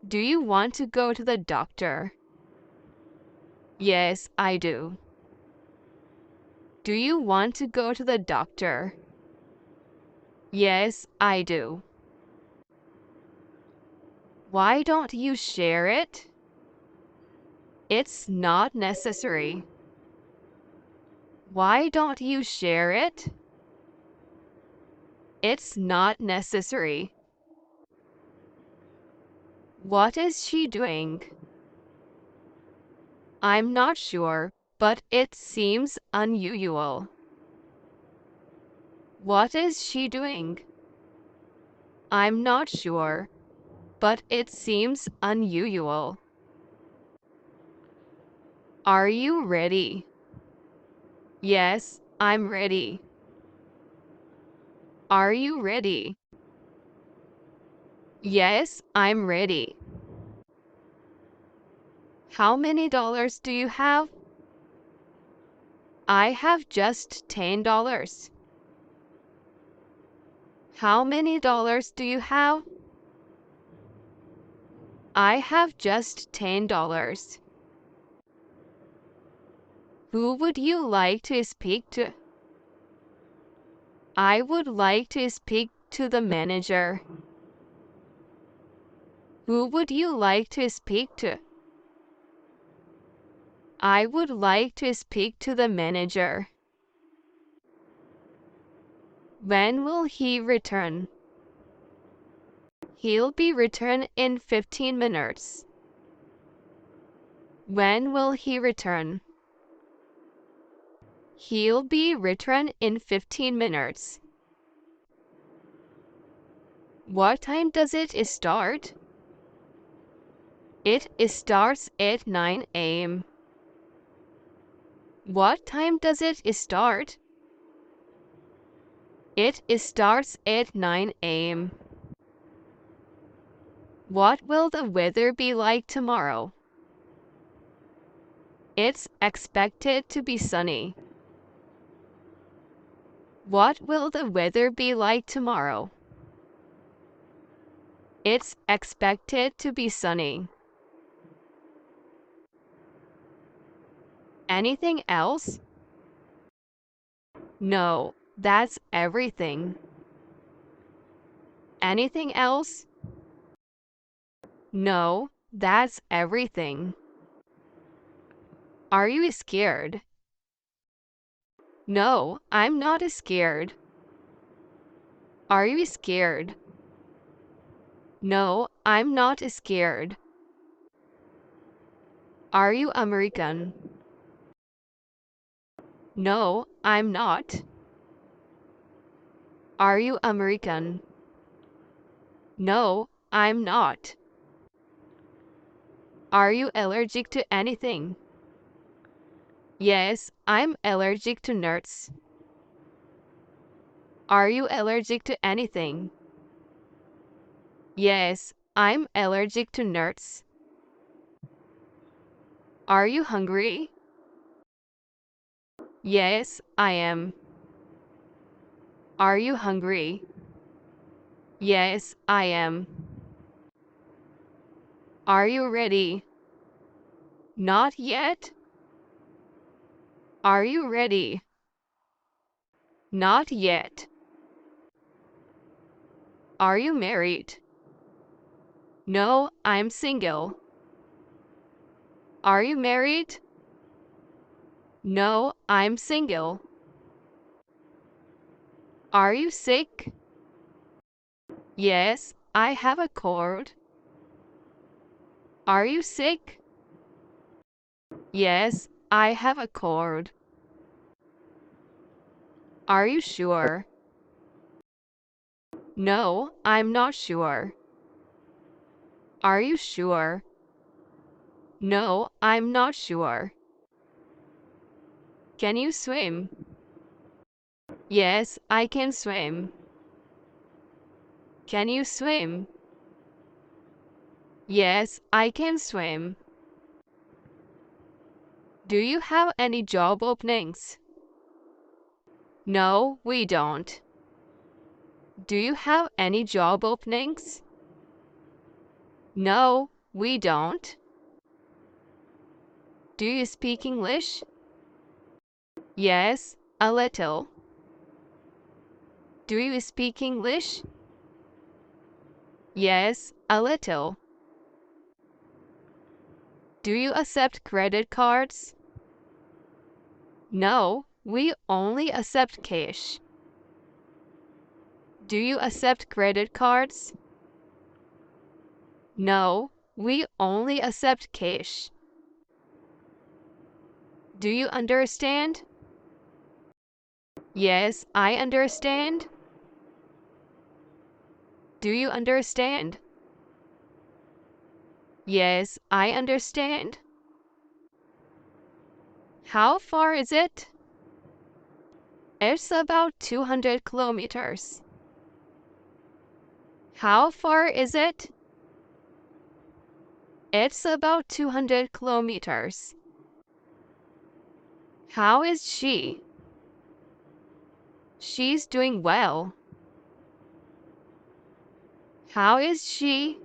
Do you want to go to the doctor? Yes, I do. Do you want to go to the doctor? Yes, I do. Why don't you share it? It's not necessary. Why don't you share it? It's not necessary. What is she doing? I'm not sure, but it seems unusual. What is she doing? I'm not sure, but it seems unusual. Are you ready? Yes, I'm ready. Are you ready? Yes, I'm ready. How many dollars do you have? I have just $10. How many dollars do you have? I have just $10. Who would you like to speak to? I would like to speak to the manager. Who would you like to speak to? I would like to speak to the manager. When will he return? He'll be returned in 15 minutes. When will he return? He'll be returned in 15 minutes. What time does it start? It starts at 9 a.m. What time does it start? It starts at 9 a.m. What will the weather be like tomorrow? It's expected to be sunny. What will the weather be like tomorrow? It's expected to be sunny. Anything else? No, that's everything. Anything else? No, that's everything. Are you scared? No, I'm not scared. Are you scared? No, I'm not scared. Are you American? No, I'm not. Are you American? No, I'm not. Are you allergic to anything? Yes, I'm allergic to nuts. Are you allergic to anything? Yes, I'm allergic to nuts. Are you hungry? Yes, I am. Are you hungry? Yes, I am. Are you ready? Not yet. Are you ready? Not yet. Are you married? No, I'm single. Are you married? No, I'm single. Are you sick? Yes, I have a cold. Are you sick? Yes, I have a cold. Are you sure? No, I'm not sure. Are you sure? No, I'm not sure. Can you swim? Yes, I can swim. Can you swim? Yes, I can swim. Do you have any job openings? No, we don't. Do you have any job openings? No, we don't. Do you speak English? Yes, a little. Do you speak English? Yes, a little. Do you accept credit cards? No, we only accept cash. Do you accept credit cards? No, we only accept cash. Do you understand? Yes, I understand. Do you understand? Yes, I understand. How far is it? It's about 200 kilometers. How far is it? It's about 200 kilometers. How is she? She's doing well. How is she?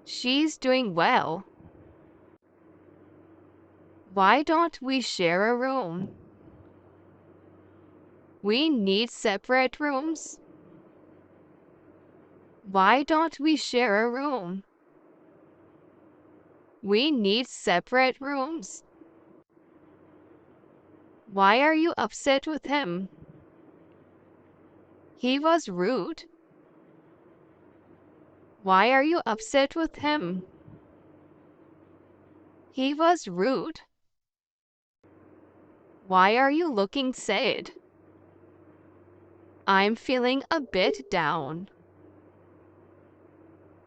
She's doing well. Why don't we share a room? We need separate rooms. Why don't we share a room? We need separate rooms. Why are you upset with him? He was rude. Why are you upset with him? He was rude. Why are you looking sad? I'm feeling a bit down.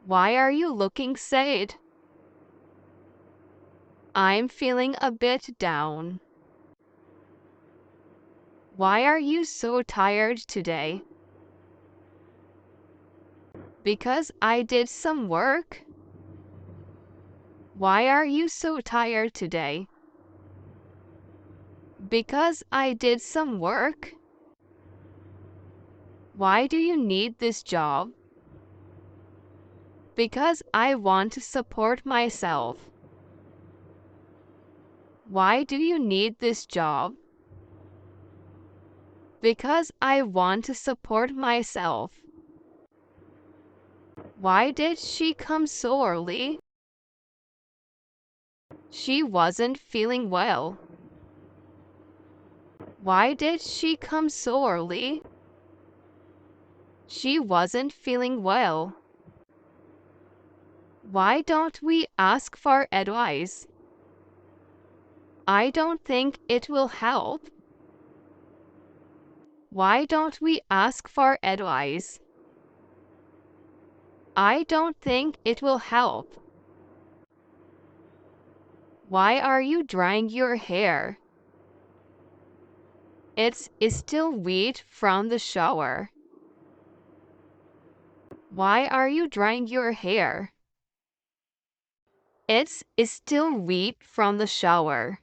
Why are you looking sad? I'm feeling a bit down. Why are you so tired today? Because I did some work. Why are you so tired today? Because I did some work. Why do you need this job? Because I want to support myself. Why do you need this job? Because I want to support myself. Why did she come so early? She wasn't feeling well. Why did she come so early? She wasn't feeling well. Why don't we ask for advice? I don't think it will help. Why don't we ask for advice? I don't think it will help. Why are you drying your hair? It's still wet from the shower. Why are you drying your hair? It's still wet from the shower.